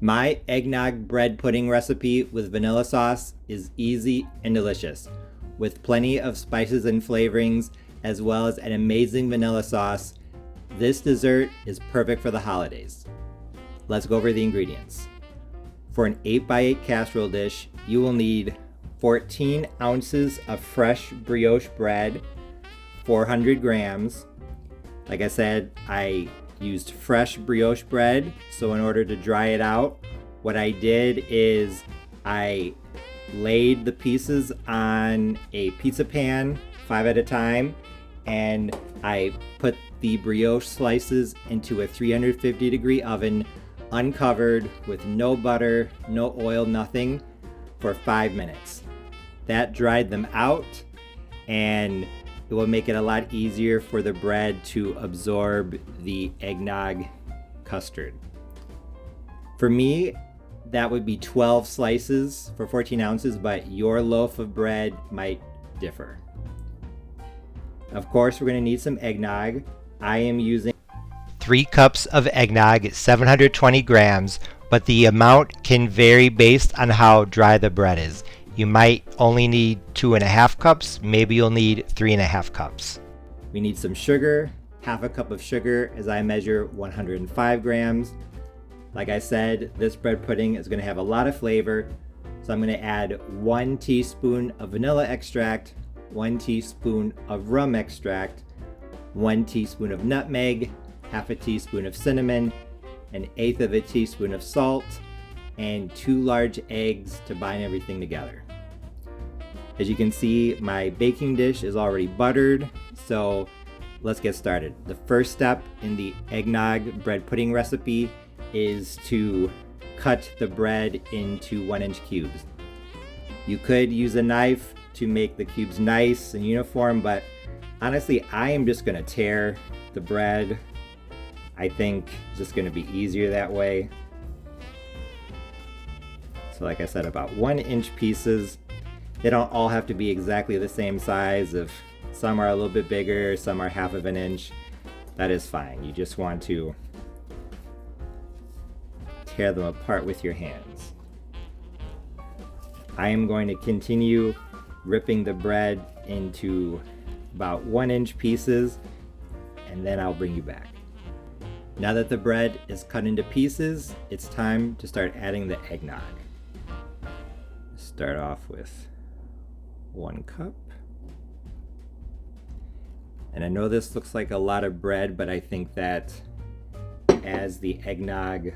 My eggnog bread pudding recipe with vanilla sauce is easy and delicious, with plenty of spices and flavorings, as well as an amazing vanilla sauce. This dessert is perfect for the holidays. Let's go over the ingredients. For an 8x8 casserole dish, you will need 14 ounces of fresh brioche bread, 400 grams. Like I said, I used fresh brioche bread, so in order to dry it out, what I did is I laid the pieces on a pizza pan, 5 at a time, and I put the brioche slices into a 350-degree oven, uncovered, with no butter, no oil, nothing, for 5 minutes. That dried them out, and it will make it a lot easier for the bread to absorb the eggnog custard. For me, that would be 12 slices for 14 ounces, but your loaf of bread might differ. Of course, we're going to need some eggnog. I am using 3 cups of eggnog, 720 grams, but the amount can vary based on how dry the bread is. You might only need 2.5 cups, maybe you'll need 3.5 cups. We need some sugar, half a cup of sugar as I measure 105 grams. Like I said, this bread pudding is going to have a lot of flavor, so I'm going to add 1 teaspoon of vanilla extract, 1 teaspoon of rum extract, 1 teaspoon of nutmeg, half a teaspoon of cinnamon, 1/8 of a teaspoon of salt, and 2 large eggs to bind everything together. As you can see, my baking dish is already buttered, so let's get started. The first step in the eggnog bread pudding recipe is to cut the bread into 1-inch cubes. You could use a knife to make the cubes nice and uniform, but honestly, I am just gonna tear the bread. I think it's just gonna be easier that way. So like I said, about 1-inch pieces. They don't all have to be exactly the same size. If some are a little bit bigger, some are half of an inch, that is fine. You just want to tear them apart with your hands. I am going to continue ripping the bread into about 1-inch pieces, and then I'll bring you back. Now that the bread is cut into pieces, it's time to start adding the eggnog. Start off with 1 cup. And I know this looks like a lot of bread, but I think that as the eggnog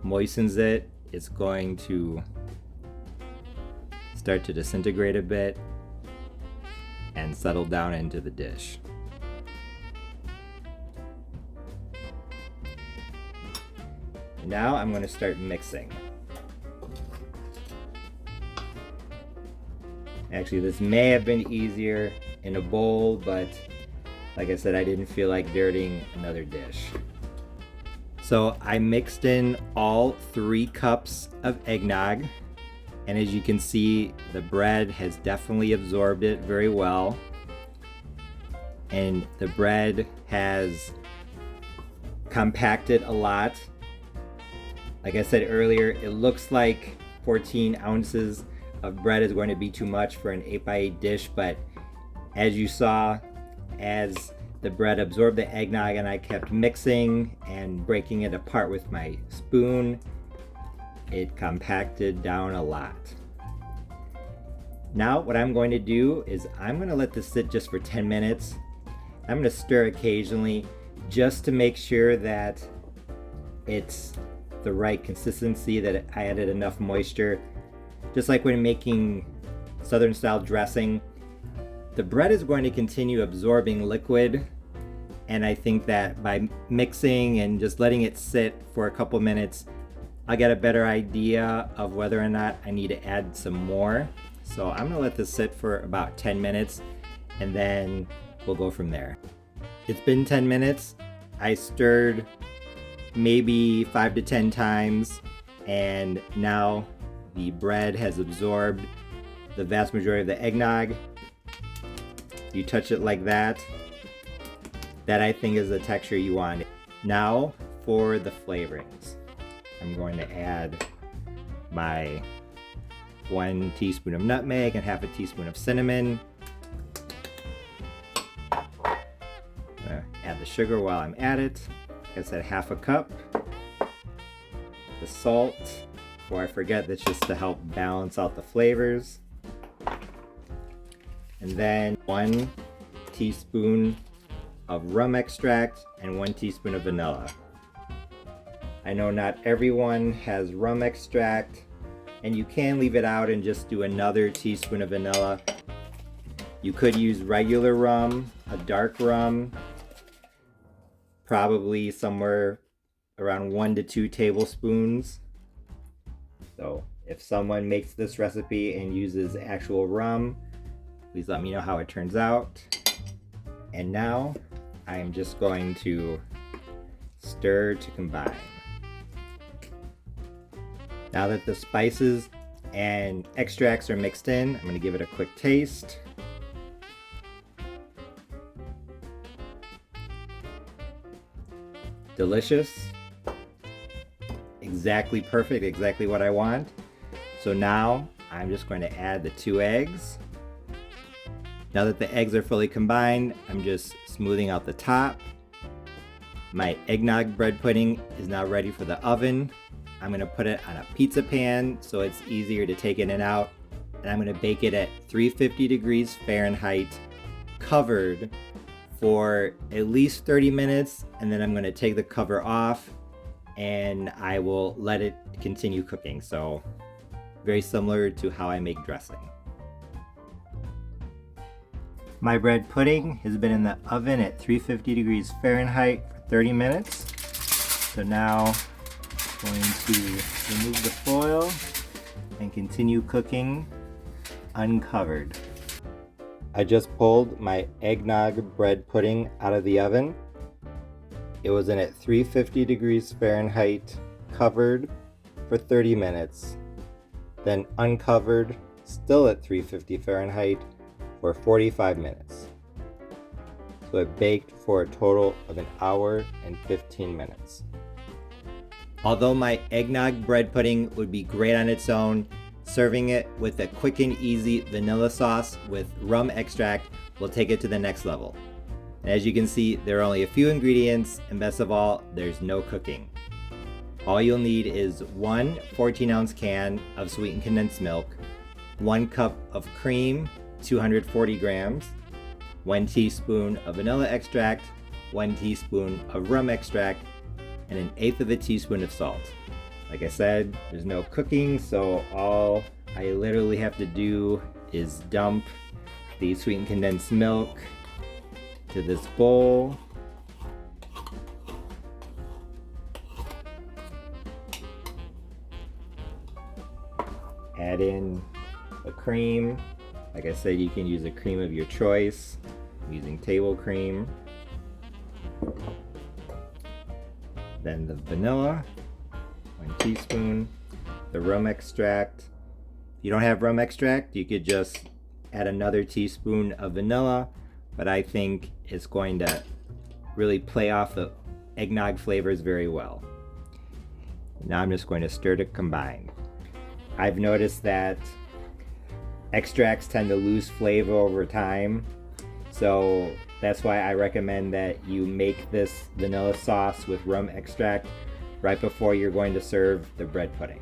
moistens it, it's going to start to disintegrate a bit and settle down into the dish. Now I'm going to start mixing. Actually, this may have been easier in a bowl, but like I said, I didn't feel like dirtying another dish. So I mixed in all 3 cups of eggnog, and as you can see, the bread has definitely absorbed it very well, and the bread has compacted a lot. Like I said earlier, it looks like 14 ounces of bread is going to be too much for an 8x8 dish, but as you saw, as the bread absorbed the eggnog and I kept mixing and breaking it apart with my spoon, it compacted down a lot. Now what I'm going to do is I'm going to let this sit just for 10 minutes. I'm going to stir occasionally just to make sure that it's the right consistency, that I added enough moisture. Just like when making Southern style dressing, the bread is going to continue absorbing liquid, and I think that by mixing and just letting it sit for a couple minutes, I'll get a better idea of whether or not I need to add some more. So I'm gonna let this sit for about 10 minutes and then we'll go from there. It's been 10 minutes. I stirred maybe 5 to 10 times, and now the bread has absorbed the vast majority of the eggnog. You touch it like that. That I think is the texture you want. Now for the flavorings. I'm going to add my 1 teaspoon of nutmeg and half a teaspoon of cinnamon. I'm gonna add the sugar while I'm at it. Like I said, half a cup. The salt, before I forget, that's just to help balance out the flavors. And then 1 teaspoon of rum extract and 1 teaspoon of vanilla. I know not everyone has rum extract, and you can leave it out and just do another teaspoon of vanilla. You could use regular rum, a dark rum, probably somewhere around 1 to 2 tablespoons. So if someone makes this recipe and uses actual rum, please let me know how it turns out. And now I'm just going to stir to combine. Now that the spices and extracts are mixed in, I'm going to give it a quick taste. Delicious. Exactly perfect, exactly what I want. So now I'm just going to add the 2 eggs. Now that the eggs are fully combined, I'm just smoothing out the top. My eggnog bread pudding is now ready for the oven. I'm gonna put it on a pizza pan so it's easier to take in and out. And I'm gonna bake it at 350 degrees Fahrenheit, covered for at least 30 minutes. And then I'm gonna take the cover off and I will let it continue cooking. So very similar to how I make dressing. My bread pudding has been in the oven at 350 degrees Fahrenheit for 30 minutes. So now I'm going to remove the foil and continue cooking uncovered. I just pulled my eggnog bread pudding out of the oven. It was in at 350 degrees Fahrenheit, covered for 30 minutes, then uncovered, still at 350 Fahrenheit, for 45 minutes. So it baked for a total of 1 hour and 15 minutes. Although my eggnog bread pudding would be great on its own, serving it with a quick and easy vanilla sauce with rum extract will take it to the next level. And as you can see, there are only a few ingredients, and best of all, there's no cooking. All you'll need is 1 14-ounce can of sweetened condensed milk, 1 cup of cream, 240 grams, 1 teaspoon of vanilla extract, 1 teaspoon of rum extract, and 1/8 teaspoon of salt. Like I said, there's no cooking, so all I literally have to do is dump the sweetened condensed milk to this bowl. Add in the cream. Like I said, you can use a cream of your choice. I'm using table cream. Then the vanilla, 1 teaspoon. The rum extract. If you don't have rum extract, you could just add another teaspoon of vanilla, but I think it's going to really play off the eggnog flavors very well. Now I'm just going to stir to combine. I've noticed that extracts tend to lose flavor over time, so that's why I recommend that you make this vanilla sauce with rum extract right before you're going to serve the bread pudding.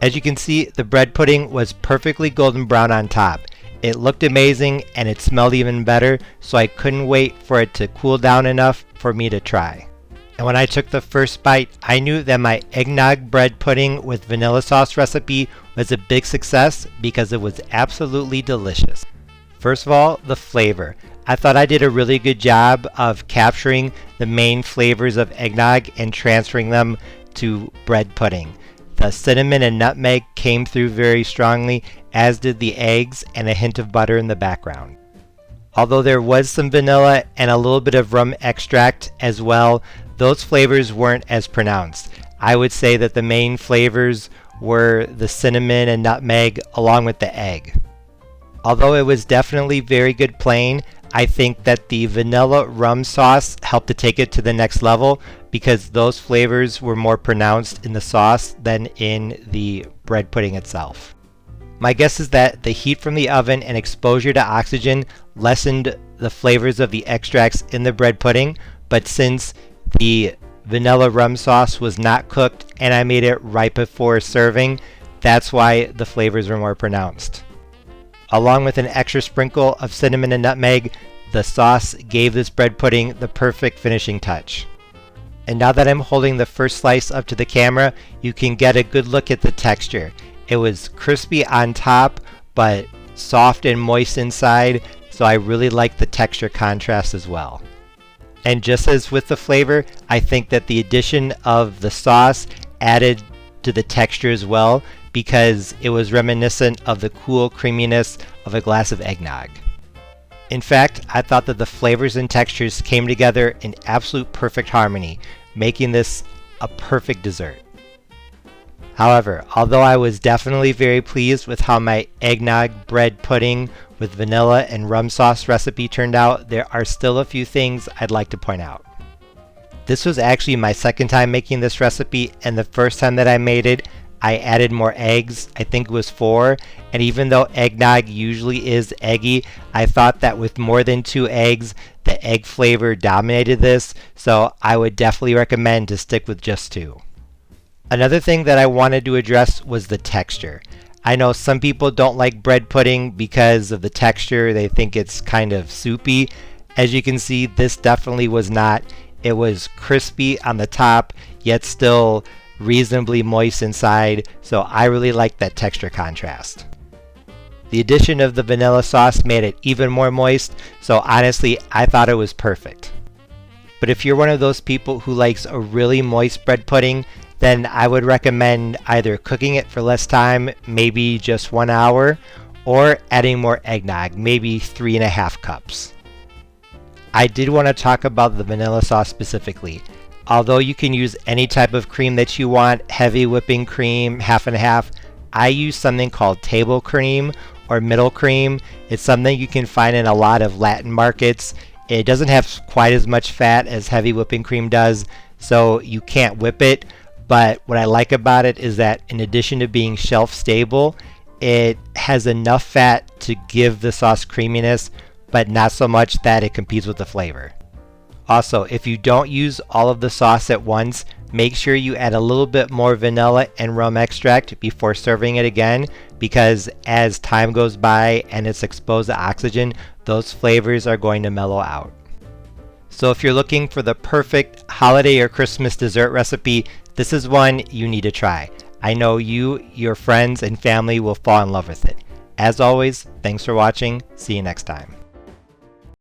As you can see, the bread pudding was perfectly golden brown on top. It looked amazing and it smelled even better, so I couldn't wait for it to cool down enough for me to try. And when I took the first bite, I knew that my eggnog bread pudding with vanilla sauce recipe was a big success because it was absolutely delicious. First of all, the flavor. I thought I did a really good job of capturing the main flavors of eggnog and transferring them to bread pudding. The cinnamon and nutmeg came through very strongly, as did the eggs and a hint of butter in the background. Although there was some vanilla and a little bit of rum extract as well, those flavors weren't as pronounced. I would say that the main flavors were the cinnamon and nutmeg along with the egg. Although it was definitely very good plain, I think that the vanilla rum sauce helped to take it to the next level because those flavors were more pronounced in the sauce than in the bread pudding itself. My guess is that the heat from the oven and exposure to oxygen lessened the flavors of the extracts in the bread pudding, but since the vanilla rum sauce was not cooked and I made it right before serving, that's why the flavors were more pronounced. Along with an extra sprinkle of cinnamon and nutmeg, the sauce gave this bread pudding the perfect finishing touch. And now that I'm holding the first slice up to the camera, you can get a good look at the texture. It was crispy on top, but soft and moist inside, so I really like the texture contrast as well. And just as with the flavor, I think that the addition of the sauce added to the texture as well because it was reminiscent of the cool creaminess of a glass of eggnog. In fact, I thought that the flavors and textures came together in absolute perfect harmony, making this a perfect dessert. However, although I was definitely very pleased with how my eggnog bread pudding with vanilla and rum sauce recipe turned out, there are still a few things I'd like to point out. This was actually my second time making this recipe, and the first time that I made it, I added more eggs. I think it was 4, and even though eggnog usually is eggy, I thought that with more than 2 eggs, the egg flavor dominated this, so I would definitely recommend to stick with just 2. Another thing that I wanted to address was the texture. I know some people don't like bread pudding because of the texture. They think it's kind of soupy. As you can see, this definitely was not. It was crispy on the top, yet still reasonably moist inside, so I really like that texture contrast. The addition of the vanilla sauce made it even more moist, so honestly, I thought it was perfect. But if you're one of those people who likes a really moist bread pudding, then I would recommend either cooking it for less time, maybe just 1 hour, or adding more eggnog, maybe 3.5 cups. I did want to talk about the vanilla sauce specifically. Although you can use any type of cream that you want, heavy whipping cream, half and half, I use something called table cream or middle cream. It's something you can find in a lot of Latin markets. It doesn't have quite as much fat as heavy whipping cream does, so you can't whip it. But what I like about it is that in addition to being shelf stable, it has enough fat to give the sauce creaminess, but not so much that it competes with the flavor. Also, if you don't use all of the sauce at once, make sure you add a little bit more vanilla and rum extract before serving it again, because as time goes by and it's exposed to oxygen, those flavors are going to mellow out. So if you're looking for the perfect holiday or Christmas dessert recipe, this is one you need to try. I know you, your friends, and family will fall in love with it. As always, thanks for watching. See you next time.